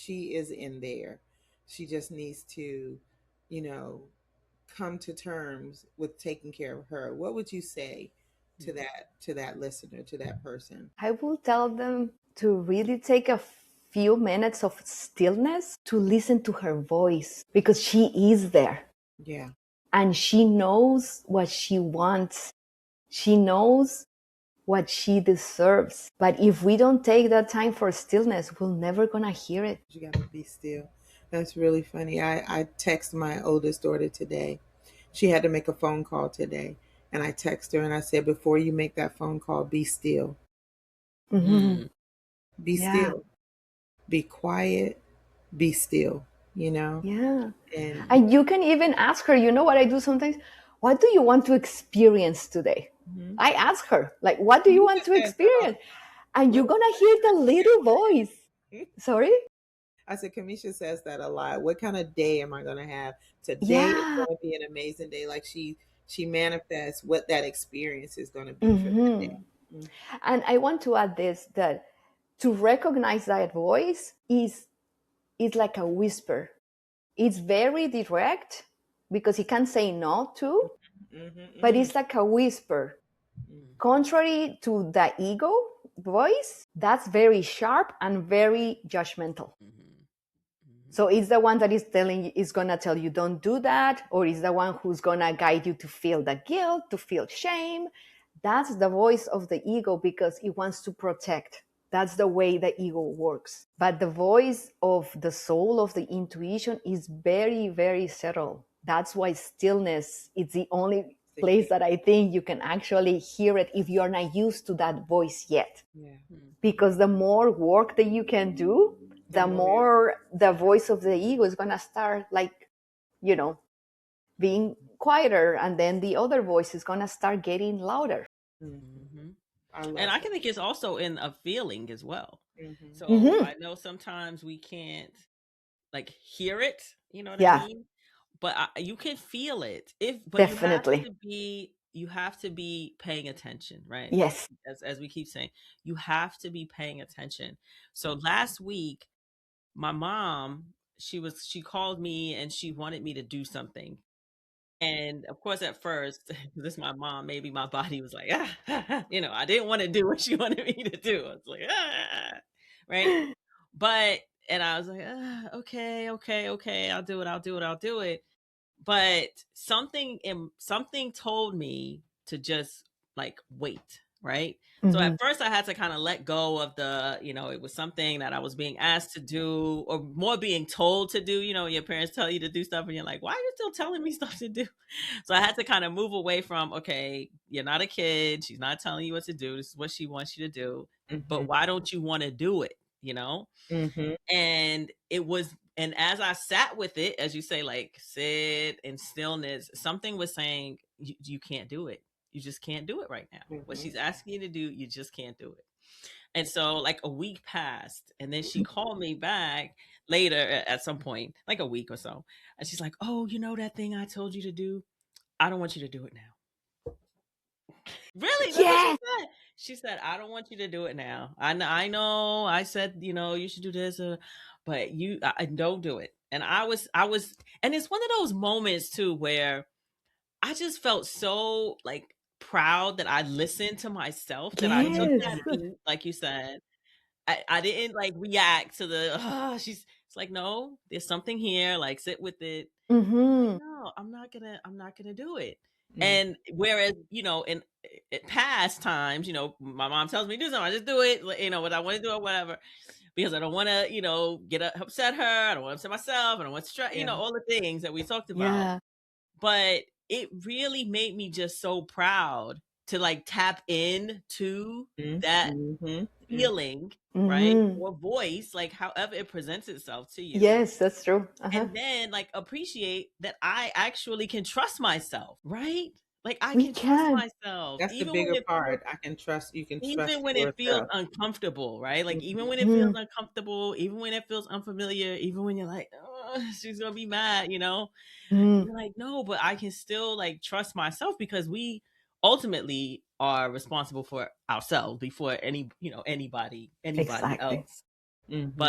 she is in there. She just needs to, you know, come to terms with taking care of her. What would you say to that listener, to that person? I will tell them to really take a few minutes of stillness to listen to her voice, because she is there Yeah. and she knows what she wants. She knows what she deserves. But if we don't take that time for stillness, we're never gonna hear it. You gotta be still. That's really funny. I text my oldest daughter today. She had to make a phone call today. And I text her and I said, before you make that phone call, be still. Mm-hmm. Be Yeah. still. Be quiet. Be still, you know? Yeah. And And you can even ask her, you know what I do sometimes? What do you want to experience today? mhm. I ask her, like, what do you want Kamisha to says that all experience? And what you're gonna hear the little voice. Sorry? I said, Kamisha says that a lot. What kind of day am I gonna have? Today is Yeah. gonna be an amazing day. Like she manifests what that experience is gonna be for that day. Mm-hmm. And I want to add this, that to recognize that voice is like a whisper. It's very direct because he can say no to, but Mm-hmm. it's like a whisper. Mm-hmm. Contrary to the ego voice, that's very sharp and very judgmental. So it's the one that is telling you, is gonna tell you don't do that, or is the one who's gonna guide you to feel the guilt, to feel shame. That's the voice of the ego because it wants to protect. That's the way the ego works. But the voice of the soul, of the intuition, is very, very subtle. That's why stillness is the only place that I think you can actually hear it if you're not used to that voice yet. Yeah. Because the more work that you can do, the more the voice of the ego is going to start, like, you know, being quieter, and then the other voice is going to start getting louder. Mm-hmm. And I can think it's also in a feeling as well. Mm-hmm. So Mm-hmm. I know sometimes we can't like hear it, you know what I Yeah, mean? But you can feel it. But definitely. you have to be paying attention, right? Yes. As we keep saying, you have to be paying attention. So last week, my mom, she called me and she wanted me to do something. And of course, at first, this is my mom, maybe my body was like, I didn't want to do what she wanted me to do. I was like, right. But, and I was like, okay, okay, I'll do it. But something told me to just like wait, right? So Mm-hmm. at first I had to kind of let go of it was something that I was being asked to do, or more being told to do. Your parents tell you to do stuff and you're like, why are you still telling me stuff to do? So I had to kind of move away from, okay, you're not a kid. She's not telling you what to do. This is what she wants you to do. But why don't you want to do it? Mm-hmm. And and as I sat with it, as you say, like sit in stillness, something was saying, you can't do it. You just can't do it right now. What Mm-hmm. she's asking you to do, you just can't do it. And so like a week passed, and then she called me back later at some point, like a week or so. And she's like, oh, that thing I told you to do, I don't want you to do it now. Really? That's what she Yeah. said. She said, I don't want you to do it now. I know I said, you should do this, but I don't do it. And and it's one of those moments too where I just felt so like proud that I listened to myself, that I took Yes. that beat, like you said. I didn't like react to it's like, no, there's something here, like sit with it. Like, Mm-hmm. no, I'm not gonna do it. Mm-hmm. And whereas, in past times, my mom tells me to do something, I just do it, like, what I want to do or whatever, because I don't want to, upset her. I don't want to upset myself. I don't want to stress, Yeah. all the things that we talked about. Yeah. But it really made me just so proud to like tap in to that Mm-hmm. feeling, right? Mm-hmm. Or voice, like however it presents itself to you, Yes, that's true. Uh-huh. and then like appreciate that I actually can trust myself, right? Like I We can trust can. myself That's the bigger part. You can trust even when it feels yourself. uncomfortable, right? Like even when it feels Mm-hmm. uncomfortable, even when it feels unfamiliar, even when you're like, oh, she's gonna be mad, Mm-hmm. you're like, no, but I can still like trust myself, because we ultimately are responsible for ourselves before anybody Exactly. else. Mm-hmm. But